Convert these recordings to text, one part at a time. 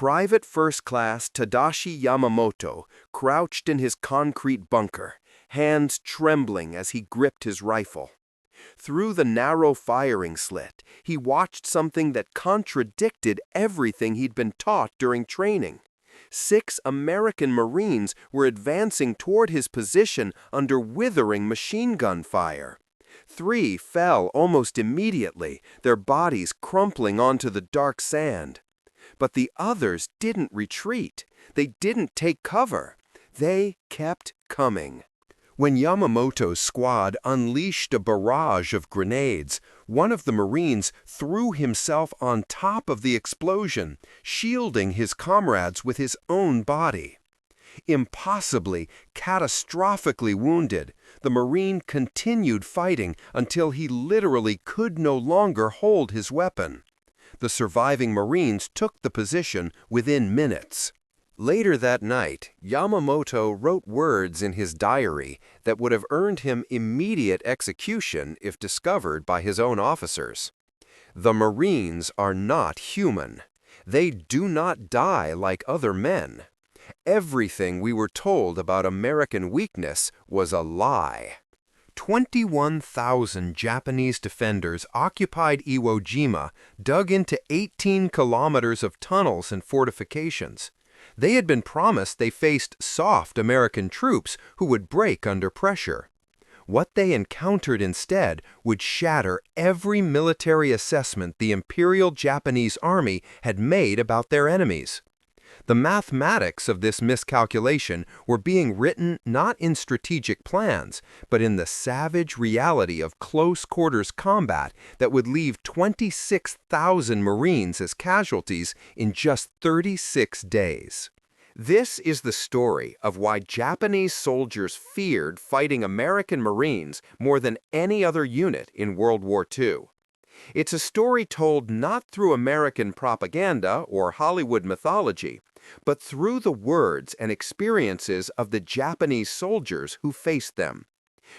Private First Class Tadashi Yamamoto crouched in his concrete bunker, hands trembling as he gripped his rifle. Through the narrow firing slit, he watched something that contradicted everything he'd been taught during training. 6 American Marines were advancing toward his position under withering machine gun fire. 3 fell almost immediately, their bodies crumpling onto the dark sand. But the others didn't retreat. They didn't take cover. They kept coming. When Yamamoto's squad unleashed a barrage of grenades, one of the Marines threw himself on top of the explosion, shielding his comrades with his own body. Impossibly, catastrophically wounded, the Marine continued fighting until he literally could no longer hold his weapon. The surviving Marines took the position within minutes. Later that night, Yamamoto wrote words in his diary that would have earned him immediate execution if discovered by his own officers. "The Marines are not human. They do not die like other men. Everything we were told about American weakness was a lie." 21,000 Japanese defenders occupied Iwo Jima, dug into 18 kilometers of tunnels and fortifications. They had been promised they faced soft American troops who would break under pressure. What they encountered instead would shatter every military assessment the Imperial Japanese Army had made about their enemies. The mathematics of this miscalculation were being written not in strategic plans, but in the savage reality of close-quarters combat that would leave 26,000 Marines as casualties in just 36 days. This is the story of why Japanese soldiers feared fighting American Marines more than any other unit in World War II. It's a story told not through American propaganda or Hollywood mythology, but through the words and experiences of the Japanese soldiers who faced them.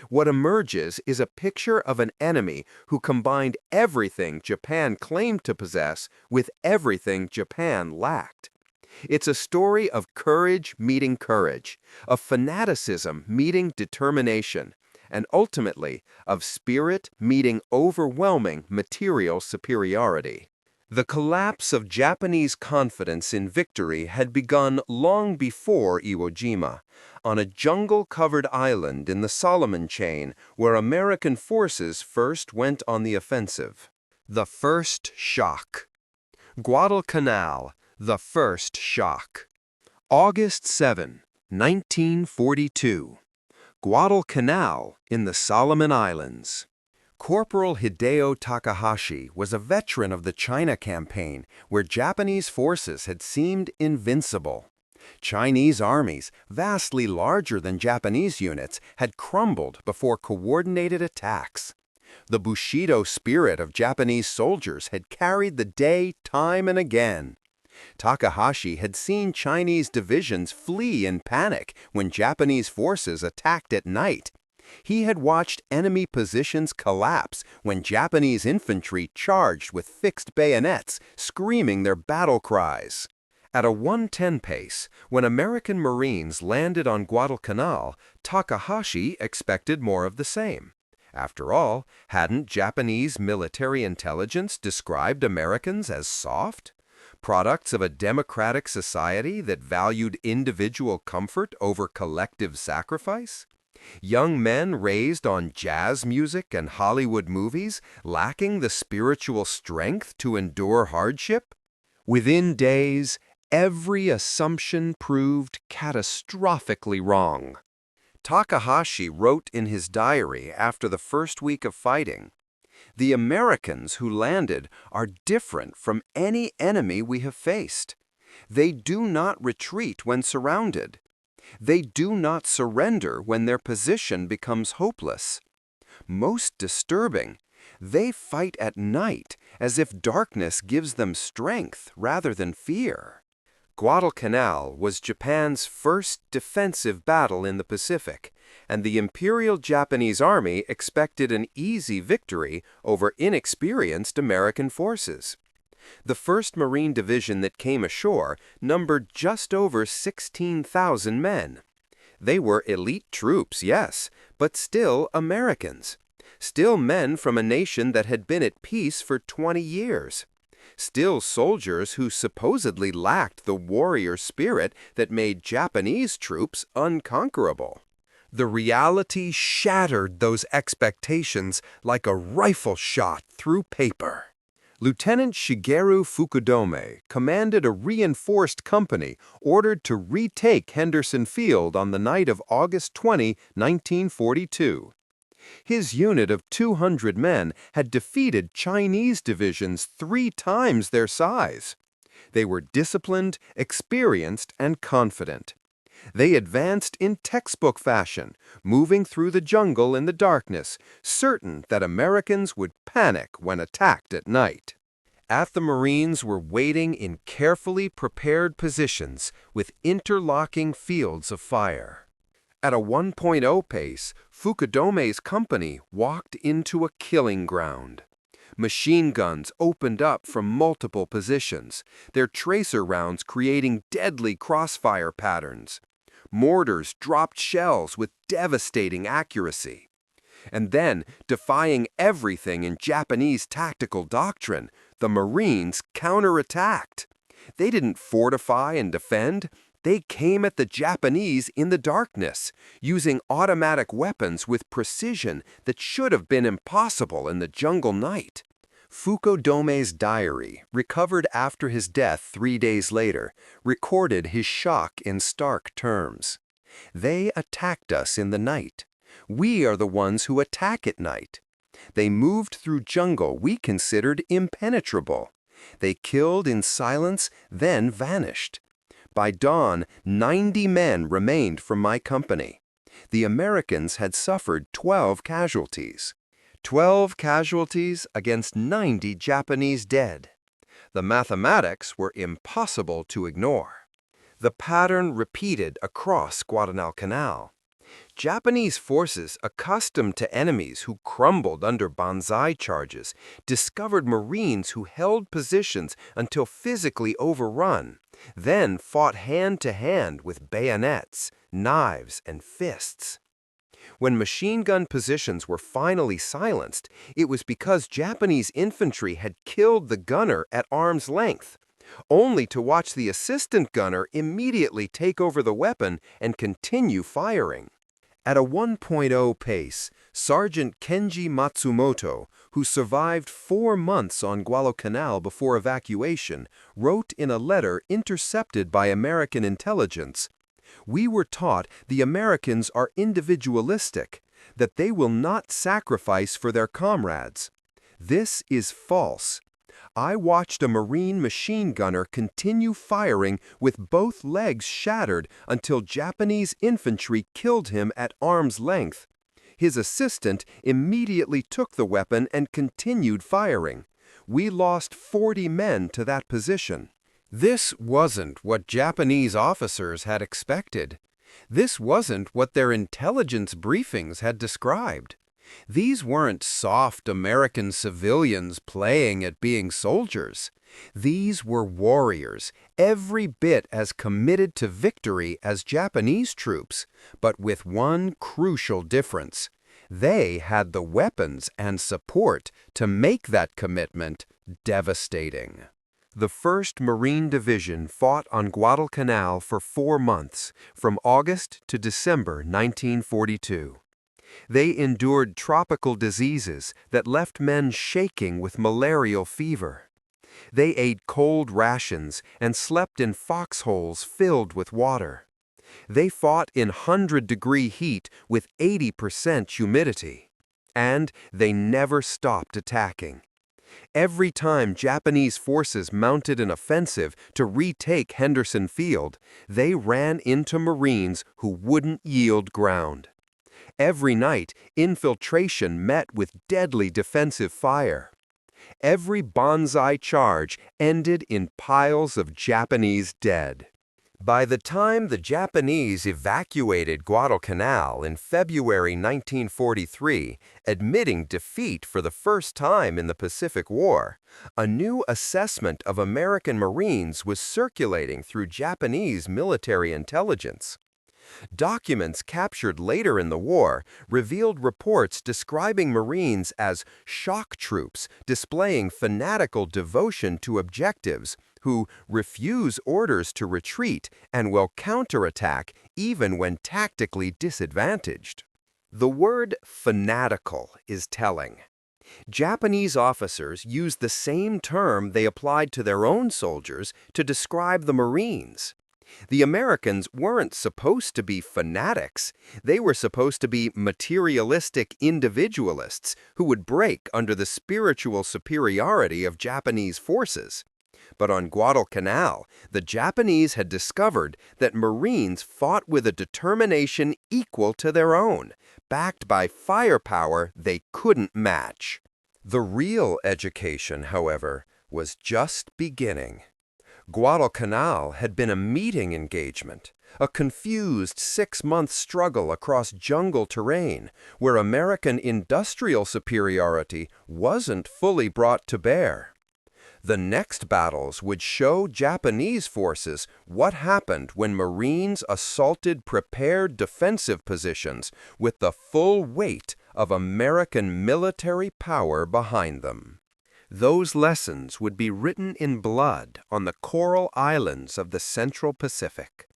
What emerges is a picture of an enemy who combined everything Japan claimed to possess with everything Japan lacked. It's a story of courage meeting courage, of fanaticism meeting determination, and ultimately of spirit meeting overwhelming material superiority. The collapse of Japanese confidence in victory had begun long before Iwo Jima, on a jungle-covered island in the Solomon Chain where American forces first went on the offensive. The first shock. Guadalcanal, the first shock. August 7, 1942. Guadalcanal in the Solomon Islands. Corporal Hideo Takahashi was a veteran of the China campaign, where Japanese forces had seemed invincible. Chinese armies, vastly larger than Japanese units, had crumbled before coordinated attacks. The Bushido spirit of Japanese soldiers had carried the day time and again. Takahashi had seen Chinese divisions flee in panic when Japanese forces attacked at night. He had watched enemy positions collapse when Japanese infantry charged with fixed bayonets, screaming their battle cries. At a 1:10 pace, when American Marines landed on Guadalcanal, Takahashi expected more of the same. After all, hadn't Japanese military intelligence described Americans as soft? Products of a democratic society that valued individual comfort over collective sacrifice? Young men raised on jazz music and Hollywood movies, lacking the spiritual strength to endure hardship? Within days, every assumption proved catastrophically wrong. Takahashi wrote in his diary after the first week of fighting, "The Americans who landed are different from any enemy we have faced. They do not retreat when surrounded. They do not surrender when their position becomes hopeless. Most disturbing, they fight at night as if darkness gives them strength rather than fear." Guadalcanal was Japan's first defensive battle in the Pacific, and the Imperial Japanese Army expected an easy victory over inexperienced American forces. The 1st Marine Division that came ashore numbered just over 16,000 men. They were elite troops, yes, but still Americans. Still men from a nation that had been at peace for 20 years. Still soldiers who supposedly lacked the warrior spirit that made Japanese troops unconquerable. The reality shattered those expectations like a rifle shot through paper. Lieutenant Shigeru Fukudome commanded a reinforced company ordered to retake Henderson Field on the night of August 20, 1942. His unit of 200 men had defeated Chinese divisions 3 times their size. They were disciplined, experienced, and confident. They advanced in textbook fashion, moving through the jungle in the darkness, certain that Americans would panic when attacked at night. The Marines were waiting in carefully prepared positions with interlocking fields of fire. At a 1.0 pace, Fukudome's company walked into a killing ground. Machine guns opened up from multiple positions, their tracer rounds creating deadly crossfire patterns. Mortars dropped shells with devastating accuracy. And then, defying everything in Japanese tactical doctrine, the Marines counterattacked. They didn't fortify and defend. They came at the Japanese in the darkness, using automatic weapons with precision that should have been impossible in the jungle night. Fukudome's diary, recovered after his death 3 days later, recorded his shock in stark terms. They attacked us in the night. We are the ones who attack at night. They moved through jungle we considered impenetrable. They killed in silence, then vanished. By dawn, 90 men remained from my company. The Americans had suffered 12 casualties. 12 casualties against 90 Japanese dead. The mathematics were impossible to ignore. The pattern repeated across Guadalcanal. Japanese forces, accustomed to enemies who crumbled under banzai charges, discovered Marines who held positions until physically overrun, then fought hand-to-hand with bayonets, knives, and fists. When machine gun positions were finally silenced, it was because Japanese infantry had killed the gunner at arm's length, only to watch the assistant gunner immediately take over the weapon and continue firing. At a 1.0 pace, Sergeant Kenji Matsumoto, who survived 4 months on Guadalcanal before evacuation, wrote in a letter intercepted by American intelligence, "We were taught the Americans are individualistic, that they will not sacrifice for their comrades. This is false. I watched a Marine machine gunner continue firing with both legs shattered until Japanese infantry killed him at arm's length. His assistant immediately took the weapon and continued firing. We lost 40 men to that position." This wasn't what Japanese officers had expected. This wasn't what their intelligence briefings had described. These weren't soft American civilians playing at being soldiers. These were warriors, every bit as committed to victory as Japanese troops, but with one crucial difference. They had the weapons and support to make that commitment devastating. The 1st Marine Division fought on Guadalcanal for 4 months, from August to December 1942. They endured tropical diseases that left men shaking with malarial fever. They ate cold rations and slept in foxholes filled with water. They fought in 100-degree heat with 80% humidity. And they never stopped attacking. Every time Japanese forces mounted an offensive to retake Henderson Field, they ran into Marines who wouldn't yield ground. Every night, infiltration met with deadly defensive fire. Every banzai charge ended in piles of Japanese dead. By the time the Japanese evacuated Guadalcanal in February 1943, admitting defeat for the first time in the Pacific War, a new assessment of American Marines was circulating through Japanese military intelligence. Documents captured later in the war revealed reports describing Marines as shock troops displaying fanatical devotion to objectives, who refuse orders to retreat and will counterattack even when tactically disadvantaged. The word fanatical is telling. Japanese officers used the same term they applied to their own soldiers to describe the Marines. The Americans weren't supposed to be fanatics. They were supposed to be materialistic individualists who would break under the spiritual superiority of Japanese forces. But on Guadalcanal, the Japanese had discovered that Marines fought with a determination equal to their own, backed by firepower they couldn't match. The real education, however, was just beginning. Guadalcanal had been a meeting engagement, a confused 6-month struggle across jungle terrain where American industrial superiority wasn't fully brought to bear. The next battles would show Japanese forces what happened when Marines assaulted prepared defensive positions with the full weight of American military power behind them. Those lessons would be written in blood on the coral islands of the Central Pacific.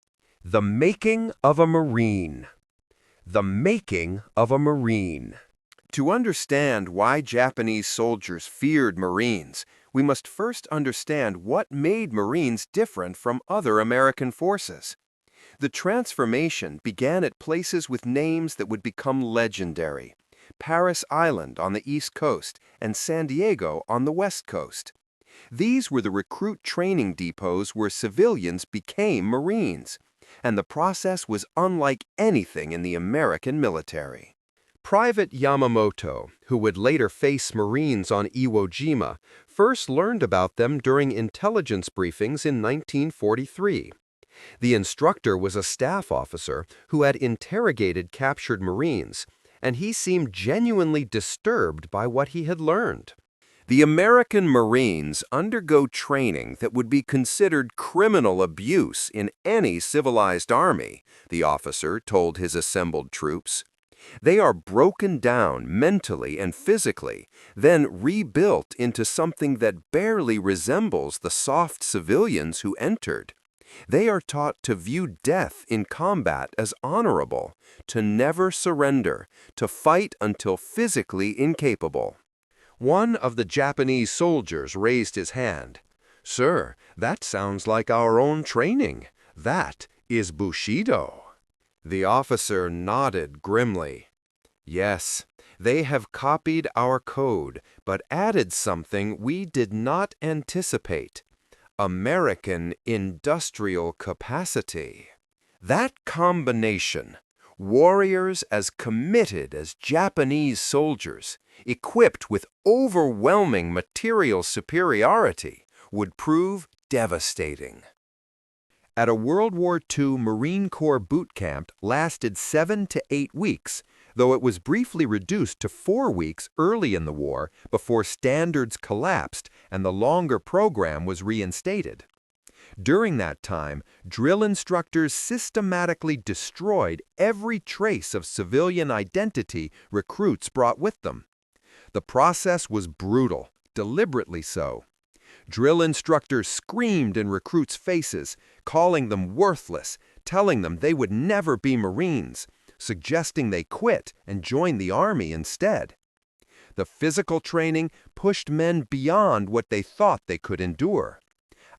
The making of a Marine. The making of a Marine. To understand why Japanese soldiers feared Marines, we must first understand what made Marines different from other American forces. The transformation began at places with names that would become legendary: Paris Island on the East Coast and San Diego on the West Coast. These were the recruit training depots where civilians became Marines, and the process was unlike anything in the American military. Private Yamamoto, who would later face Marines on Iwo Jima, first learned about them during intelligence briefings in 1943. The instructor was a staff officer who had interrogated captured Marines, and he seemed genuinely disturbed by what he had learned. The American Marines undergo training that would be considered criminal abuse in any civilized army, the officer told his assembled troops. They are broken down mentally and physically, then rebuilt into something that barely resembles the soft civilians who entered. They are taught to view death in combat as honorable, to never surrender, to fight until physically incapable. One of the Japanese soldiers raised his hand. "Sir, that sounds like our own training. That is Bushido." The officer nodded grimly. "Yes, they have copied our code, but added something we did not anticipate: American industrial capacity." That combination, warriors as committed as Japanese soldiers, equipped with overwhelming material superiority, would prove devastating. At a World War II Marine Corps boot camp lasted 7 to 8 weeks, though it was briefly reduced to 4 weeks early in the war before standards collapsed and the longer program was reinstated. During that time, drill instructors systematically destroyed every trace of civilian identity recruits brought with them. The process was brutal, deliberately so. Drill instructors screamed in recruits' faces, calling them worthless, telling them they would never be Marines, suggesting they quit and join the Army instead. The physical training pushed men beyond what they thought they could endure.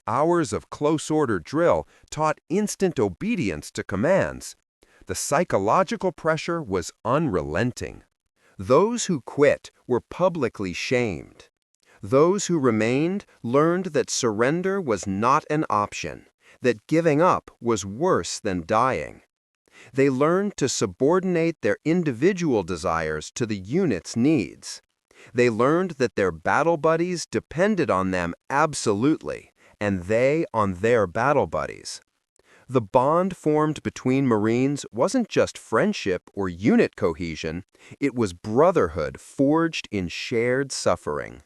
Hours of close-order drill taught instant obedience to commands. The psychological pressure was unrelenting. Those who quit were publicly shamed. Those who remained learned that surrender was not an option, that giving up was worse than dying. They learned to subordinate their individual desires to the unit's needs. They learned that their battle buddies depended on them absolutely, and they on their battle buddies. The bond formed between Marines wasn't just friendship or unit cohesion, it was brotherhood forged in shared suffering.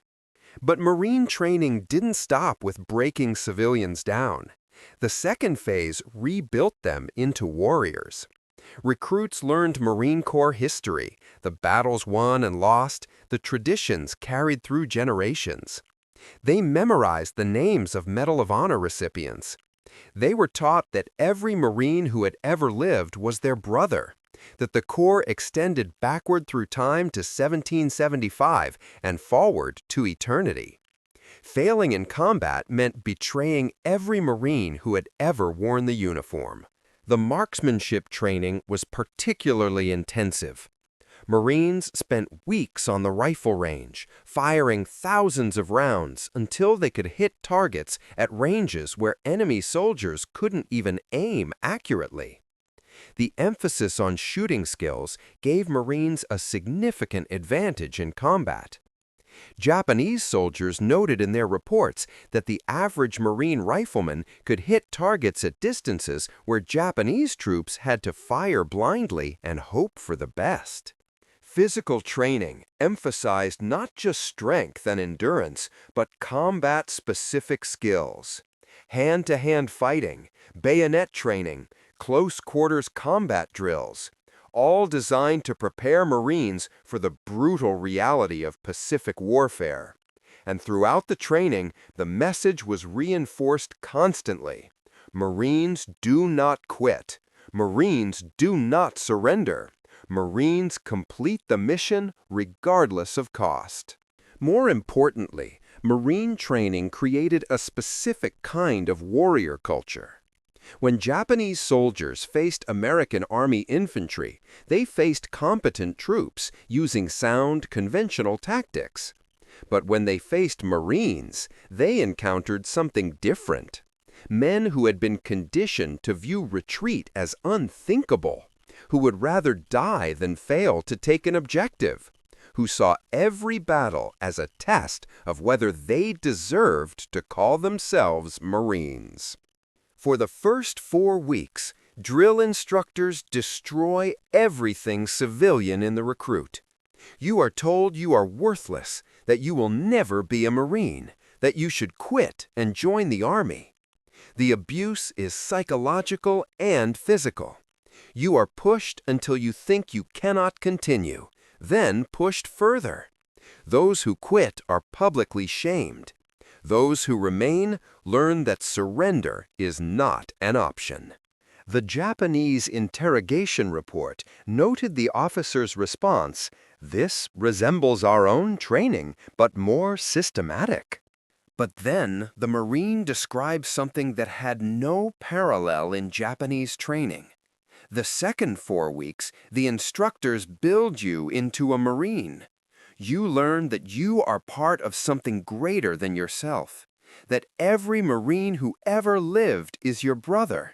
But Marine training didn't stop with breaking civilians down. The second phase rebuilt them into warriors. Recruits learned Marine Corps history, the battles won and lost, the traditions carried through generations. They memorized the names of Medal of Honor recipients. They were taught that every Marine who had ever lived was their brother, that the Corps extended backward through time to 1775 and forward to eternity. Failing in combat meant betraying every Marine who had ever worn the uniform. The marksmanship training was particularly intensive. Marines spent weeks on the rifle range, firing thousands of rounds until they could hit targets at ranges where enemy soldiers couldn't even aim accurately. The emphasis on shooting skills gave Marines a significant advantage in combat. Japanese soldiers noted in their reports that the average Marine rifleman could hit targets at distances where Japanese troops had to fire blindly and hope for the best. Physical training emphasized not just strength and endurance, but combat-specific skills. Hand-to-hand fighting, bayonet training, close-quarters combat drills, all designed to prepare Marines for the brutal reality of Pacific warfare. And throughout the training, the message was reinforced constantly. Marines do not quit. Marines do not surrender. Marines complete the mission regardless of cost. More importantly, Marine training created a specific kind of warrior culture. When Japanese soldiers faced American Army infantry, they faced competent troops using sound, conventional tactics. But when they faced Marines, they encountered something different. Men who had been conditioned to view retreat as unthinkable, who would rather die than fail to take an objective, who saw every battle as a test of whether they deserved to call themselves Marines. For the first 4 weeks, drill instructors destroy everything civilian in the recruit. You are told you are worthless, that you will never be a Marine, that you should quit and join the Army. The abuse is psychological and physical. You are pushed until you think you cannot continue, then pushed further. Those who quit are publicly shamed. Those who remain learn that surrender is not an option. The Japanese interrogation report noted the officer's response, "This resembles our own training, but more systematic." But then the Marine described something that had no parallel in Japanese training. The second 4 weeks, the instructors build you into a Marine. You learn that you are part of something greater than yourself, that every Marine who ever lived is your brother.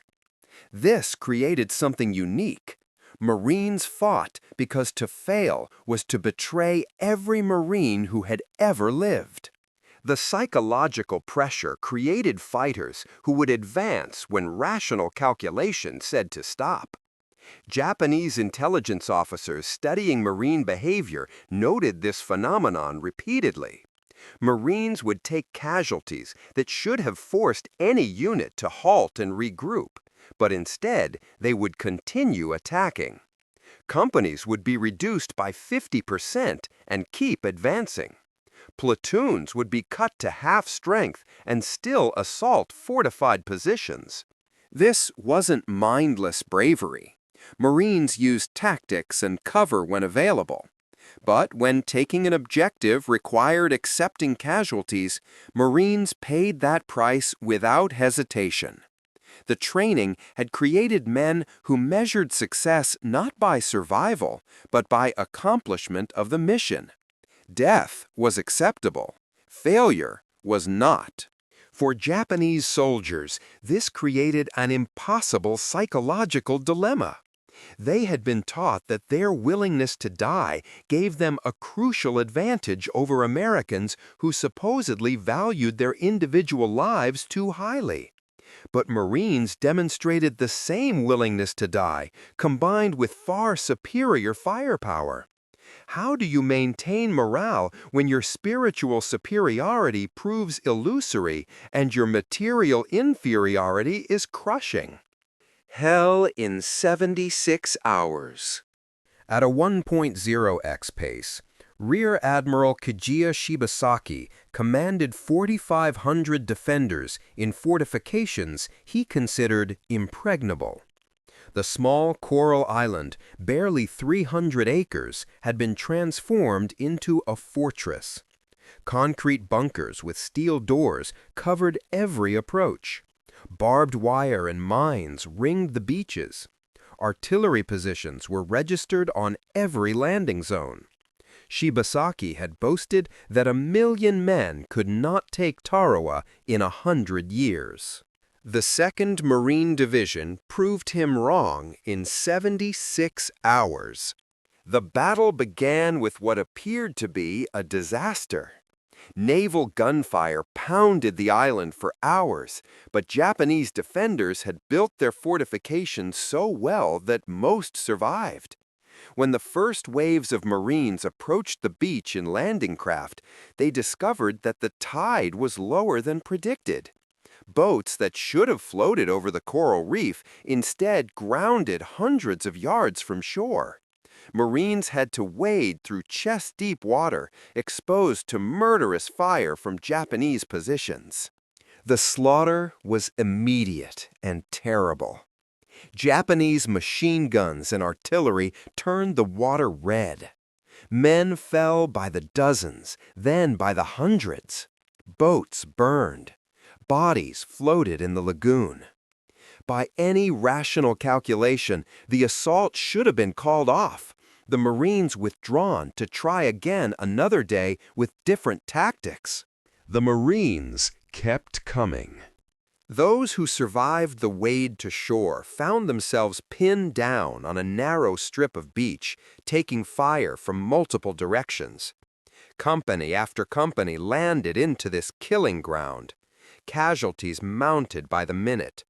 This created something unique. Marines fought because to fail was to betray every Marine who had ever lived. The psychological pressure created fighters who would advance when rational calculation said to stop. Japanese intelligence officers studying Marine behavior noted this phenomenon repeatedly. Marines would take casualties that should have forced any unit to halt and regroup, but instead they would continue attacking. Companies would be reduced by 50% and keep advancing. Platoons would be cut to half strength and still assault fortified positions. This wasn't mindless bravery. Marines used tactics and cover when available. But when taking an objective required accepting casualties, Marines paid that price without hesitation. The training had created men who measured success not by survival, but by accomplishment of the mission. Death was acceptable. Failure was not. For Japanese soldiers, this created an impossible psychological dilemma. They had been taught that their willingness to die gave them a crucial advantage over Americans who supposedly valued their individual lives too highly. But Marines demonstrated the same willingness to die, combined with far superior firepower. How do you maintain morale when your spiritual superiority proves illusory and your material inferiority is crushing? Hell in 76 hours. At a 1.0x pace, Rear Admiral Kijiya Shibasaki commanded 4,500 defenders in fortifications he considered impregnable. The small coral island, barely 300 acres, had been transformed into a fortress. Concrete bunkers with steel doors covered every approach. Barbed wire and mines ringed the beaches. Artillery positions were registered on every landing zone. Shibasaki had boasted that 1,000,000 men could not take Tarawa in 100 years. The 2nd Marine Division proved him wrong in 76 hours. The battle began with what appeared to be a disaster. Naval gunfire pounded the island for hours, but Japanese defenders had built their fortifications so well that most survived. When the first waves of Marines approached the beach in landing craft, they discovered that the tide was lower than predicted. Boats that should have floated over the coral reef instead grounded hundreds of yards from shore. Marines had to wade through chest-deep water, exposed to murderous fire from Japanese positions. The slaughter was immediate and terrible. Japanese machine guns and artillery turned the water red. Men fell by the dozens, then by the hundreds. Boats burned. Bodies floated in the lagoon. By any rational calculation, the assault should have been called off, the Marines withdrawn to try again another day with different tactics. The Marines kept coming. Those who survived the wade to shore found themselves pinned down on a narrow strip of beach, taking fire from multiple directions. Company after company landed into this killing ground. Casualties mounted by the minute.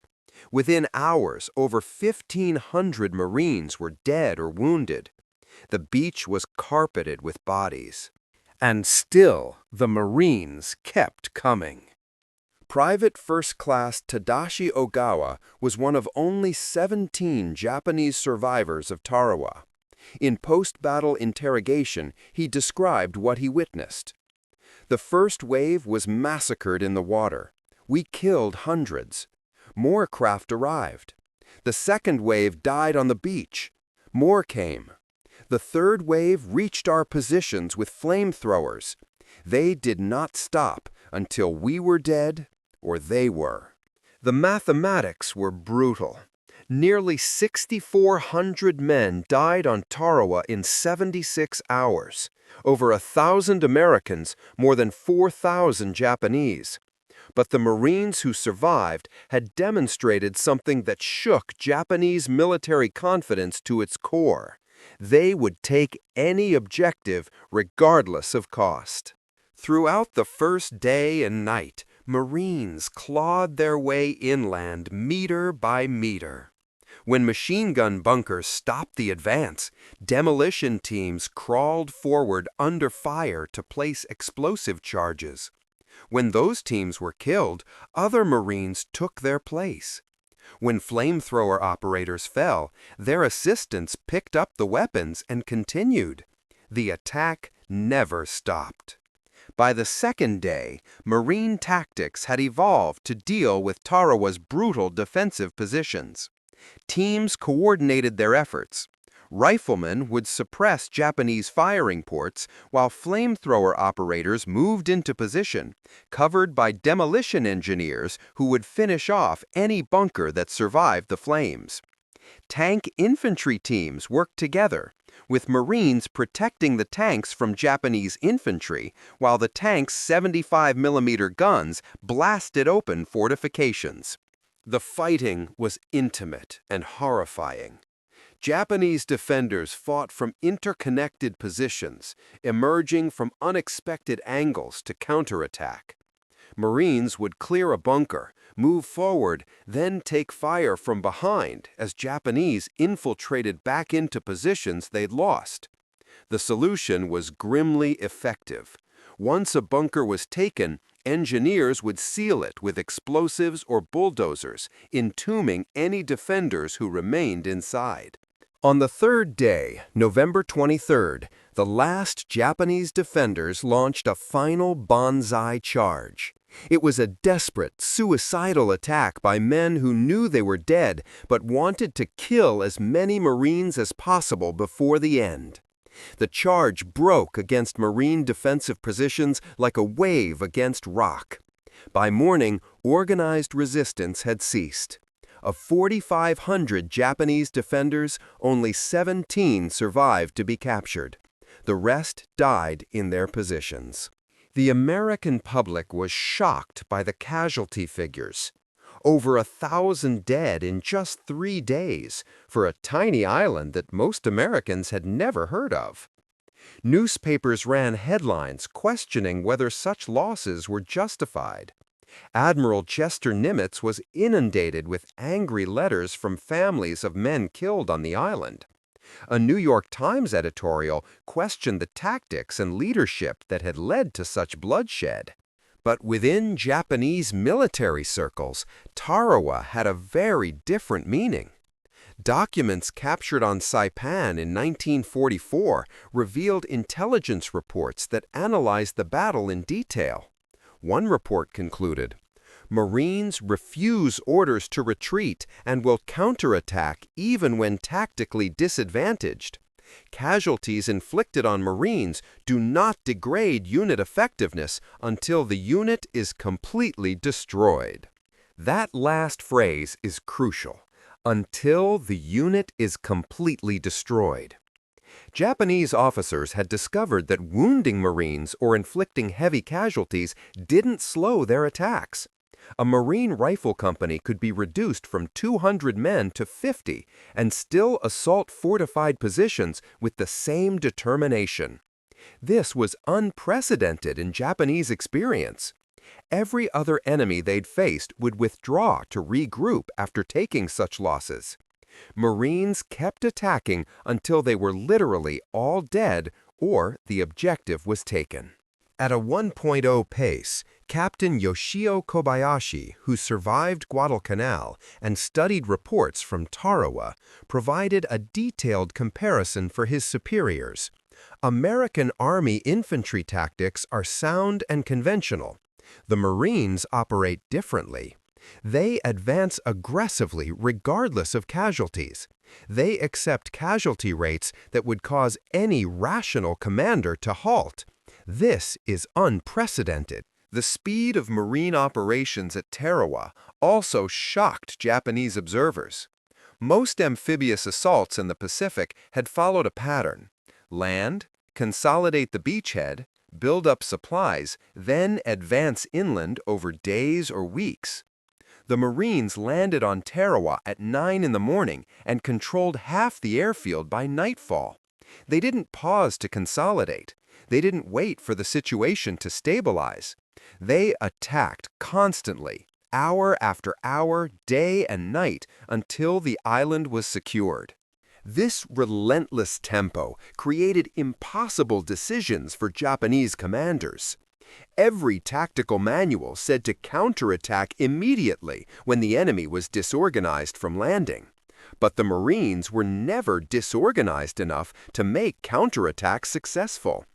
Within hours, over 1,500 Marines were dead or wounded. The beach was carpeted with bodies. And still, the Marines kept coming. Private First Class Tadashi Ogawa was one of only 17 Japanese survivors of Tarawa. In post-battle interrogation, he described what he witnessed. The first wave was massacred in the water. We killed hundreds. More craft arrived. The second wave died on the beach. More came. The third wave reached our positions with flamethrowers. They did not stop until we were dead or they were. The mathematics were brutal. Nearly 6,400 men died on Tarawa in 76 hours. Over 1,000 Americans, more than 4,000 Japanese. But the Marines who survived had demonstrated something that shook Japanese military confidence to its core. They would take any objective regardless of cost. Throughout the first day and night, Marines clawed their way inland meter by meter. When machine gun bunkers stopped the advance, demolition teams crawled forward under fire to place explosive charges. When those teams were killed, other Marines took their place. When flamethrower operators fell, their assistants picked up the weapons and continued. The attack never stopped. By the second day, Marine tactics had evolved to deal with Tarawa's brutal defensive positions. Teams coordinated their efforts. Riflemen would suppress Japanese firing ports, while flamethrower operators moved into position, covered by demolition engineers who would finish off any bunker that survived the flames. Tank infantry teams worked together, with Marines protecting the tanks from Japanese infantry, while the tanks' 75mm guns blasted open fortifications. The fighting was intimate and horrifying. Japanese defenders fought from interconnected positions, emerging from unexpected angles to counterattack. Marines would clear a bunker, move forward, then take fire from behind as Japanese infiltrated back into positions they'd lost. The solution was grimly effective. Once a bunker was taken, engineers would seal it with explosives or bulldozers, entombing any defenders who remained inside. On the third day, November 23rd, the last Japanese defenders launched a final banzai charge. It was a desperate, suicidal attack by men who knew they were dead but wanted to kill as many Marines as possible before the end. The charge broke against Marine defensive positions like a wave against rock. By morning, organized resistance had ceased. Of 4,500 Japanese defenders, only 17 survived to be captured. The rest died in their positions. The American public was shocked by the casualty figures. Over 1,000 dead in just 3 days for a tiny island that most Americans had never heard of. Newspapers ran headlines questioning whether such losses were justified. Admiral Chester Nimitz was inundated with angry letters from families of men killed on the island. A New York Times editorial questioned the tactics and leadership that had led to such bloodshed. But within Japanese military circles, Tarawa had a very different meaning. Documents captured on Saipan in 1944 revealed intelligence reports that analyzed the battle in detail. One report concluded, "Marines refuse orders to retreat and will counterattack even when tactically disadvantaged. Casualties inflicted on Marines do not degrade unit effectiveness until the unit is completely destroyed." That last phrase is crucial. Until the unit is completely destroyed. Japanese officers had discovered that wounding Marines or inflicting heavy casualties didn't slow their attacks. A Marine rifle company could be reduced from 200 men to 50 and still assault fortified positions with the same determination. This was unprecedented in Japanese experience. Every other enemy they'd faced would withdraw to regroup after taking such losses. Marines kept attacking until they were literally all dead or the objective was taken. At a 1.0 pace, Captain Yoshio Kobayashi, who survived Guadalcanal and studied reports from Tarawa, provided a detailed comparison for his superiors. American Army infantry tactics are sound and conventional. The Marines operate differently. They advance aggressively regardless of casualties. They accept casualty rates that would cause any rational commander to halt. This is unprecedented. The speed of Marine operations at Tarawa also shocked Japanese observers. Most amphibious assaults in the Pacific had followed a pattern: land, consolidate the beachhead, build up supplies, then advance inland over days or weeks. The Marines landed on Tarawa at 9 in the morning and controlled half the airfield by nightfall. They didn't pause to consolidate. They didn't wait for the situation to stabilize. They attacked constantly, hour after hour, day and night, until the island was secured. This relentless tempo created impossible decisions for Japanese commanders. Every tactical manual said to counterattack immediately when the enemy was disorganized from landing. But the Marines were never disorganized enough to make counterattacks successful.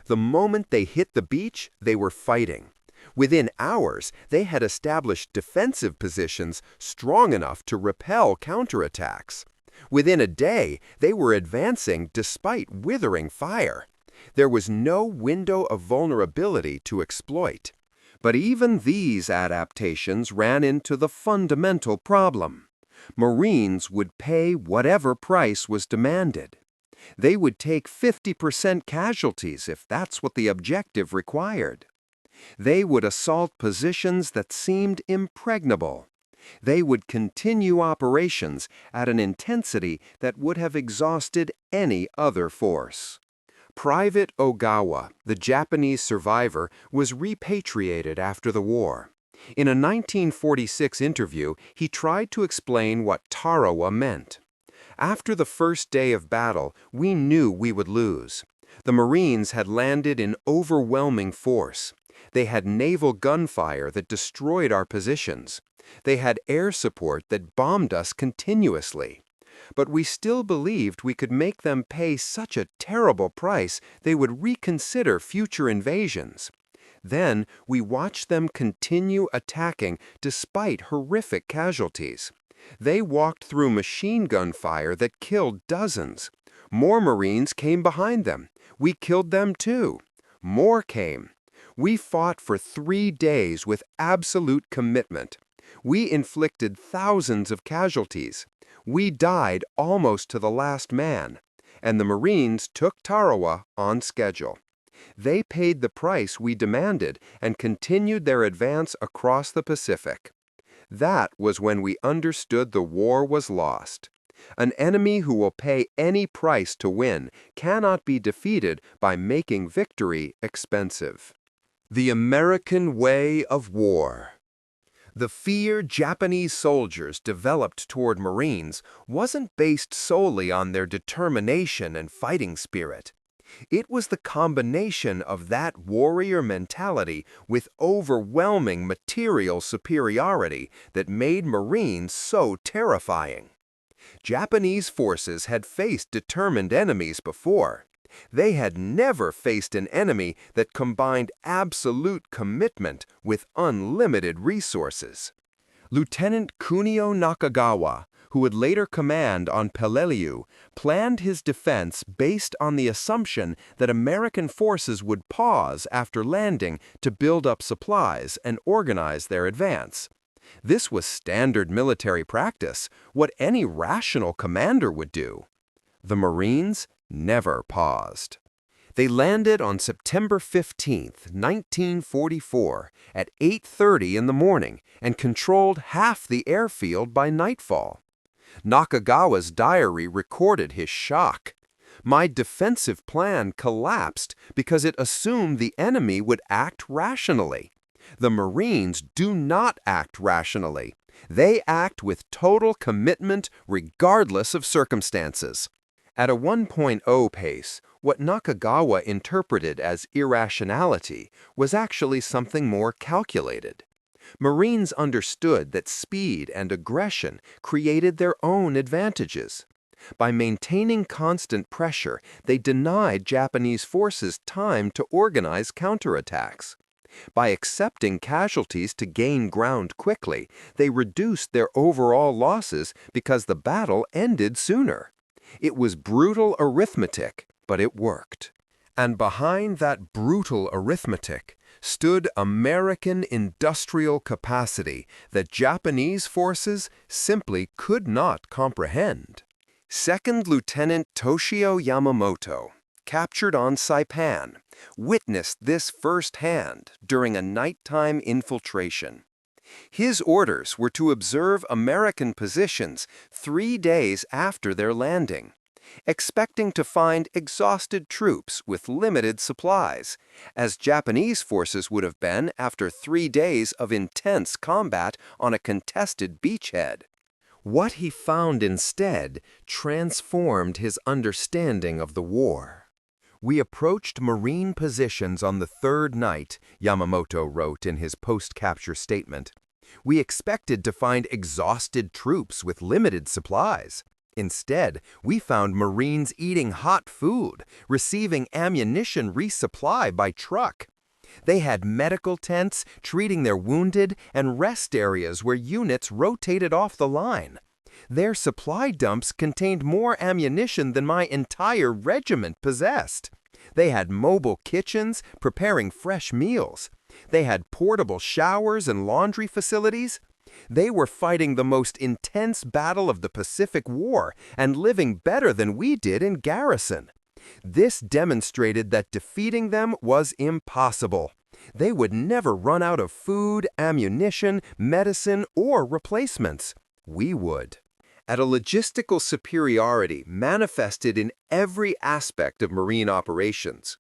The moment they hit the beach, they were fighting. Within hours, they had established defensive positions strong enough to repel counterattacks. Within a day, they were advancing despite withering fire. There was no window of vulnerability to exploit. But even these adaptations ran into the fundamental problem. Marines would pay whatever price was demanded. They would take 50% casualties if that's what the objective required. They would assault positions that seemed impregnable. They would continue operations at an intensity that would have exhausted any other force. Private Ogawa, the Japanese survivor, was repatriated after the war. In a 1946 interview, he tried to explain what Tarawa meant. After the first day of battle, we knew we would lose. The Marines had landed in overwhelming force. They had naval gunfire that destroyed our positions. They had air support that bombed us continuously. But we still believed we could make them pay such a terrible price they would reconsider future invasions. Then we watched them continue attacking despite horrific casualties. They walked through machine gun fire that killed dozens. More Marines came behind them. We killed them too. More came. We fought for 3 days with absolute commitment. We inflicted thousands of casualties. We died almost to the last man. And the Marines took Tarawa on schedule. They paid the price we demanded and continued their advance across the Pacific. That was when we understood the war was lost. An enemy who will pay any price to win cannot be defeated by making victory expensive. The American way of war. The fear Japanese soldiers developed toward Marines wasn't based solely on their determination and fighting spirit. It was the combination of that warrior mentality with overwhelming material superiority that made Marines so terrifying. Japanese forces had faced determined enemies before. They had never faced an enemy that combined absolute commitment with unlimited resources. Lieutenant Kunio Nakagawa, who would later command on Peleliu, planned his defense based on the assumption that American forces would pause after landing to build up supplies and organize their advance. This was standard military practice, what any rational commander would do. The Marines never paused. They landed on September 15, 1944, at 8:30 in the morning and controlled half the airfield by nightfall. Nakagawa's diary recorded his shock. My defensive plan collapsed because it assumed the enemy would act rationally. The Marines do not act rationally. They act with total commitment regardless of circumstances. At a 1.0 pace, what Nakagawa interpreted as irrationality was actually something more calculated. Marines understood that speed and aggression created their own advantages. By maintaining constant pressure, they denied Japanese forces time to organize counterattacks. By accepting casualties to gain ground quickly, they reduced their overall losses because the battle ended sooner. It was brutal arithmetic, but it worked. And behind that brutal arithmetic stood American industrial capacity that Japanese forces simply could not comprehend. Second Lieutenant Toshio Yamamoto, captured on Saipan, witnessed this firsthand during a nighttime infiltration. His orders were to observe American positions 3 days after their landing, expecting to find exhausted troops with limited supplies, as Japanese forces would have been after 3 days of intense combat on a contested beachhead. What he found instead transformed his understanding of the war. We approached Marine positions on the 3rd night, Yamamoto wrote in his post-capture statement. We expected to find exhausted troops with limited supplies. Instead, we found Marines eating hot food, receiving ammunition resupply by truck. They had medical tents, treating their wounded, and rest areas where units rotated off the line. Their supply dumps contained more ammunition than my entire regiment possessed. They had mobile kitchens, preparing fresh meals. They had portable showers and laundry facilities. They were fighting the most intense battle of the Pacific War and living better than we did in garrison. This demonstrated that defeating them was impossible. They would never run out of food, ammunition, medicine, or replacements. We would. at a logistical superiority manifested in every aspect of Marine operations.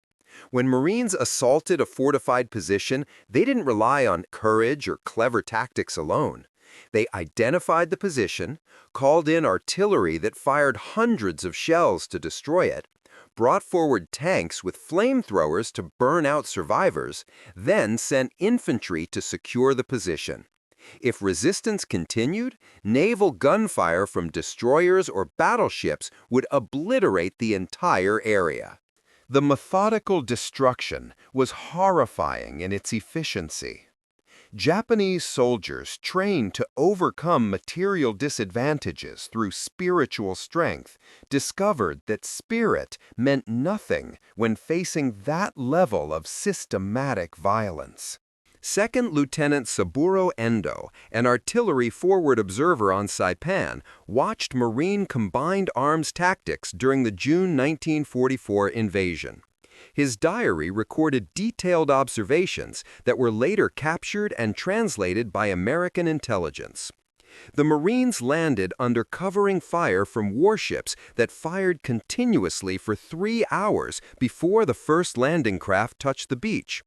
When Marines assaulted a fortified position, they didn't rely on courage or clever tactics alone. They identified the position, called in artillery that fired hundreds of shells to destroy it, brought forward tanks with flamethrowers to burn out survivors, then sent infantry to secure the position. If resistance continued, naval gunfire from destroyers or battleships would obliterate the entire area. The methodical destruction was horrifying in its efficiency. Japanese soldiers trained to overcome material disadvantages through spiritual strength discovered that spirit meant nothing when facing that level of systematic violence. Second Lieutenant Saburo Endo, an artillery forward observer on Saipan, watched Marine combined arms tactics during the June 1944 invasion. His diary recorded detailed observations that were later captured and translated by American intelligence. The Marines landed under covering fire from warships that fired continuously for 3 hours before the first landing craft touched the beach.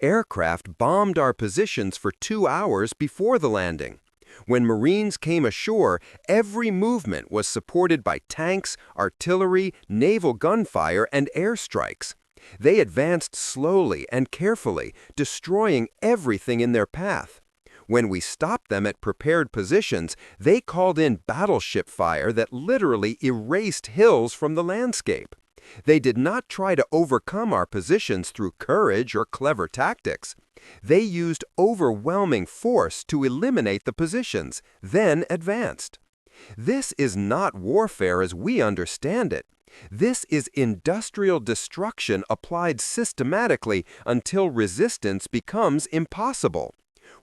Aircraft bombed our positions for 2 hours before the landing. When Marines came ashore, every movement was supported by tanks, artillery, naval gunfire, and airstrikes. They advanced slowly and carefully, destroying everything in their path. When we stopped them at prepared positions, they called in battleship fire that literally erased hills from the landscape. They did not try to overcome our positions through courage or clever tactics. They used overwhelming force to eliminate the positions, then advanced. This is not warfare as we understand it. This is industrial destruction applied systematically until resistance becomes impossible.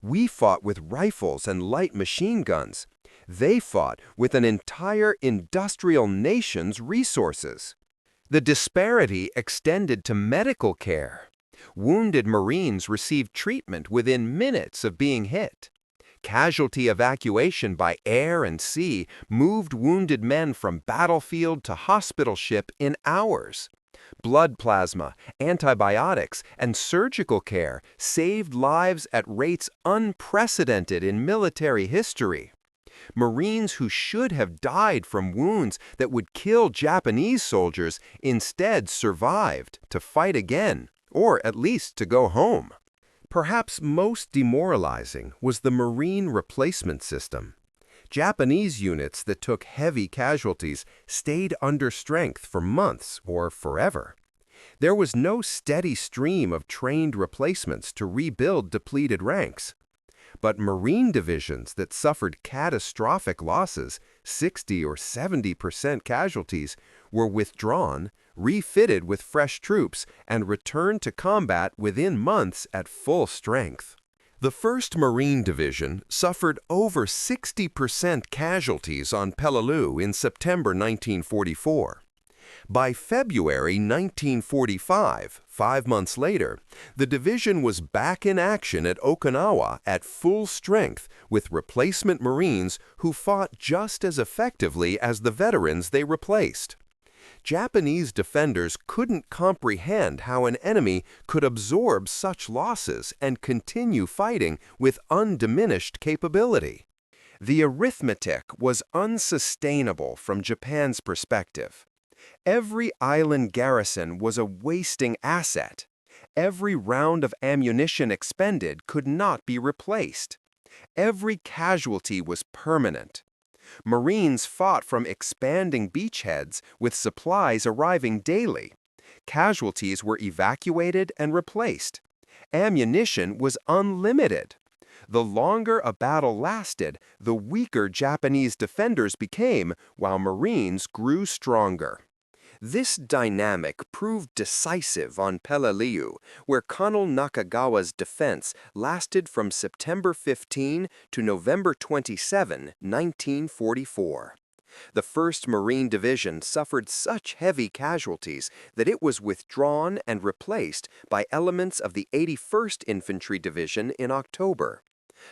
We fought with rifles and light machine guns. They fought with an entire industrial nation's resources. The disparity extended to medical care. Wounded Marines received treatment within minutes of being hit. Casualty evacuation by air and sea moved wounded men from battlefield to hospital ship in hours. Blood plasma, antibiotics, and surgical care saved lives at rates unprecedented in military history. Marines who should have died from wounds that would kill Japanese soldiers instead survived to fight again, or at least to go home. Perhaps most demoralizing was the Marine replacement system. Japanese units that took heavy casualties stayed under strength for months or forever. There was no steady stream of trained replacements to rebuild depleted ranks. But Marine divisions that suffered catastrophic losses, 60 or 70% casualties, were withdrawn, refitted with fresh troops, and returned to combat within months at full strength. The 1st Marine Division suffered over 60% casualties on Peleliu in September 1944. By February 1945, 5 months later, the division was back in action at Okinawa at full strength with replacement Marines who fought just as effectively as the veterans they replaced. Japanese defenders couldn't comprehend how an enemy could absorb such losses and continue fighting with undiminished capability. The arithmetic was unsustainable from Japan's perspective. Every island garrison was a wasting asset. Every round of ammunition expended could not be replaced. Every casualty was permanent. Marines fought from expanding beachheads with supplies arriving daily. Casualties were evacuated and replaced. Ammunition was unlimited. The longer a battle lasted, the weaker Japanese defenders became, while Marines grew stronger. This dynamic proved decisive on Peleliu, where Colonel Nakagawa's defense lasted from September 15 to November 27, 1944. The 1st Marine Division suffered such heavy casualties that it was withdrawn and replaced by elements of the 81st Infantry Division in October.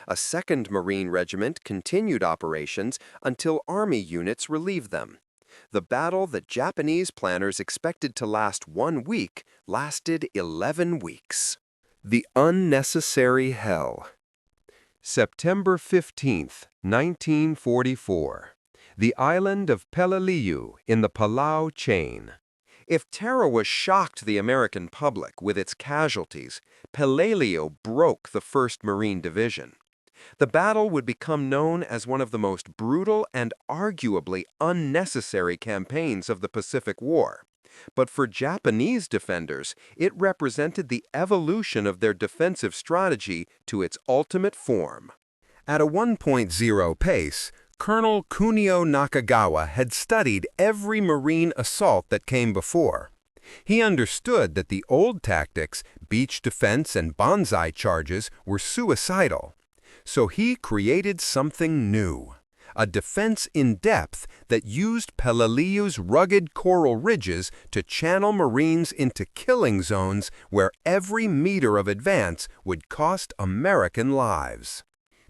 A 2nd Marine Regiment continued operations until Army units relieved them. The battle that Japanese planners expected to last 1 week lasted 11 weeks. The Unnecessary Hell. September 15th, 1944. The island of Peleliu in the Palau chain. If Tarawa shocked the American public with its casualties, Peleliu broke the 1st Marine Division. The battle would become known as one of the most brutal and arguably unnecessary campaigns of the Pacific War. But for Japanese defenders, it represented the evolution of their defensive strategy to its ultimate form. At a 1.0 pace, Colonel Kunio Nakagawa had studied every Marine assault that came before. He understood that the old tactics, beach defense and banzai charges, were suicidal. So he created something new, a defense in depth that used Peleliu's rugged coral ridges to channel Marines into killing zones where every meter of advance would cost American lives.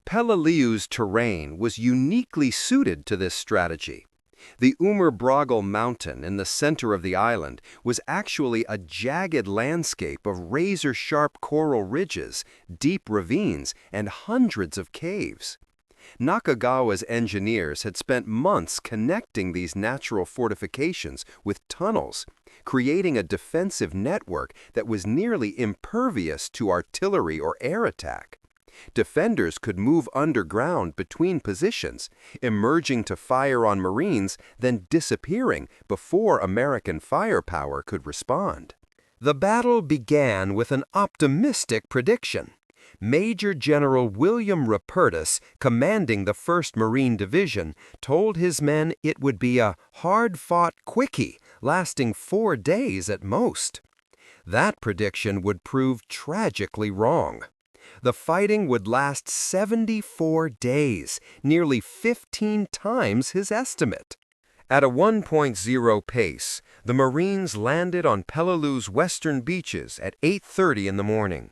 Peleliu's terrain was uniquely suited to this strategy. The Umurbragal Mountain in the center of the island was actually a jagged landscape of razor-sharp coral ridges, deep ravines, and hundreds of caves. Nakagawa's engineers had spent months connecting these natural fortifications with tunnels, creating a defensive network that was nearly impervious to artillery or air attack. Defenders could move underground between positions, emerging to fire on Marines, then disappearing before American firepower could respond. The battle began with an optimistic prediction. Major General William Rupertus, commanding the 1st Marine Division, told his men it would be a hard-fought quickie, lasting 4 days at most. That prediction would prove tragically wrong. The fighting would last 74 days, nearly 15 times his estimate. At a 1.0 pace, the Marines landed on Peleliu's western beaches at 8:30 in the morning.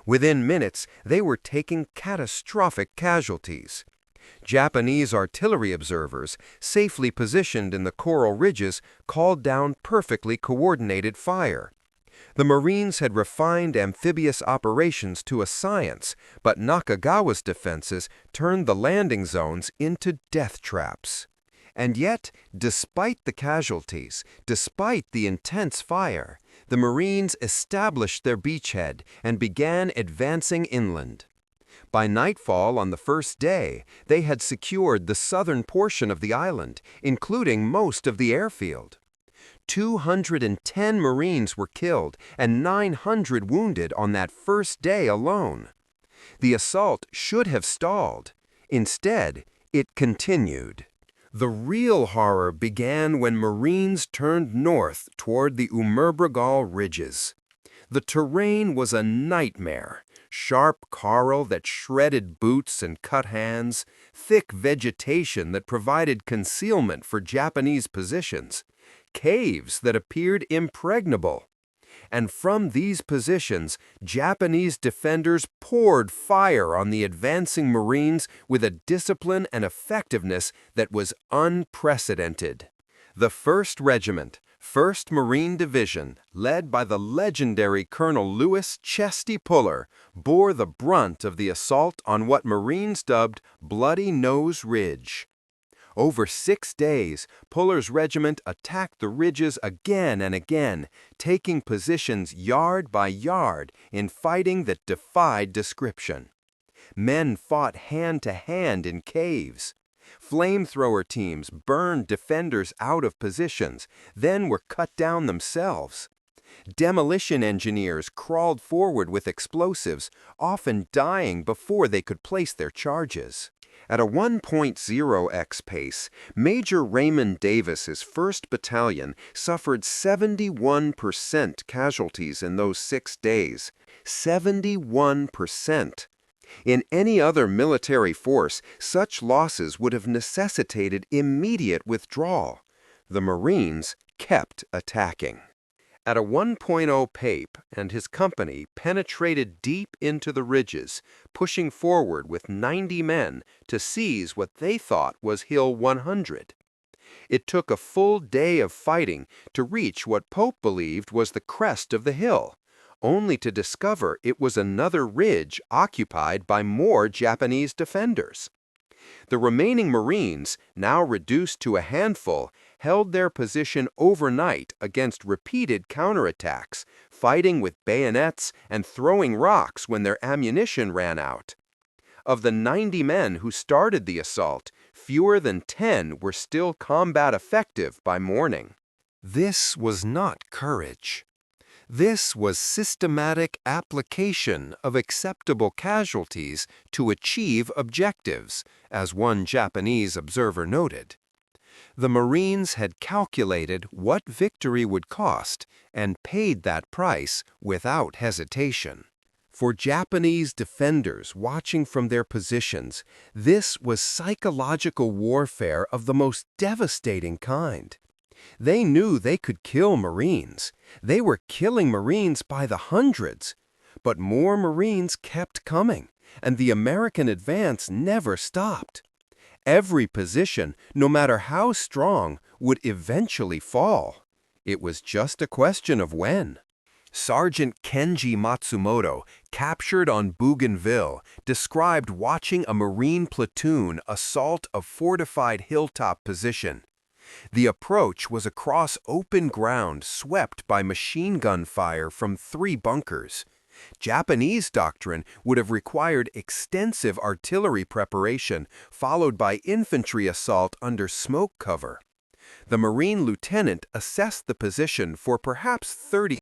Within minutes, they were taking catastrophic casualties. Japanese artillery observers, safely positioned in the coral ridges, called down perfectly coordinated fire. The Marines had refined amphibious operations to a science, but Nakagawa's defenses turned the landing zones into death traps. And yet, despite the casualties, despite the intense fire, the Marines established their beachhead and began advancing inland. By nightfall on the 1st day, they had secured the southern portion of the island, including most of the airfield. 210 Marines were killed and 900 wounded on that 1st day alone. The assault should have stalled. Instead, it continued. The real horror began when Marines turned north toward the Umurbragal ridges. The terrain was a nightmare. Sharp coral that shredded boots and cut hands, thick vegetation that provided concealment for Japanese positions, caves that appeared impregnable. And from these positions, Japanese defenders poured fire on the advancing Marines with a discipline and effectiveness that was unprecedented. The 1st Regiment, 1st Marine Division, led by the legendary Colonel Louis Chesty Puller, bore the brunt of the assault on what Marines dubbed Bloody Nose Ridge. Over 6 days, Puller's regiment attacked the ridges again and again, taking positions yard by yard in fighting that defied description. Men fought hand-to-hand in caves. Flamethrower teams burned defenders out of positions, then were cut down themselves. Demolition engineers crawled forward with explosives, often dying before they could place their charges. At a 1.0x pace, Major Raymond Davis's 1st Battalion suffered 71% casualties in those 6 days. 71%. In any other military force, such losses would have necessitated immediate withdrawal. The Marines kept attacking. At a 1.0 pape and his company penetrated deep into the ridges, pushing forward with 90 men to seize what they thought was Hill 100. It took a full day of fighting to reach what Pope believed was the crest of the hill, only to discover it was another ridge occupied by more Japanese defenders. The remaining Marines, now reduced to a handful, held their position overnight against repeated counterattacks, fighting with bayonets and throwing rocks when their ammunition ran out. Of the 90 men who started the assault, fewer than 10 were still combat effective by morning. This was not courage. This was systematic application of acceptable casualties to achieve objectives, as one Japanese observer noted. The Marines had calculated what victory would cost and paid that price without hesitation. For Japanese defenders watching from their positions, this was psychological warfare of the most devastating kind. They knew they could kill Marines. They were killing Marines by the hundreds. But more Marines kept coming, and the American advance never stopped. Every position, no matter how strong, would eventually fall. It was just a question of when. Sergeant Kenji Matsumoto, captured on Bougainville, described watching a Marine platoon assault a fortified hilltop position. The approach was across open ground swept by machine gun fire from 3 bunkers. Japanese doctrine would have required extensive artillery preparation, followed by infantry assault under smoke cover. The Marine lieutenant assessed the position for perhaps 30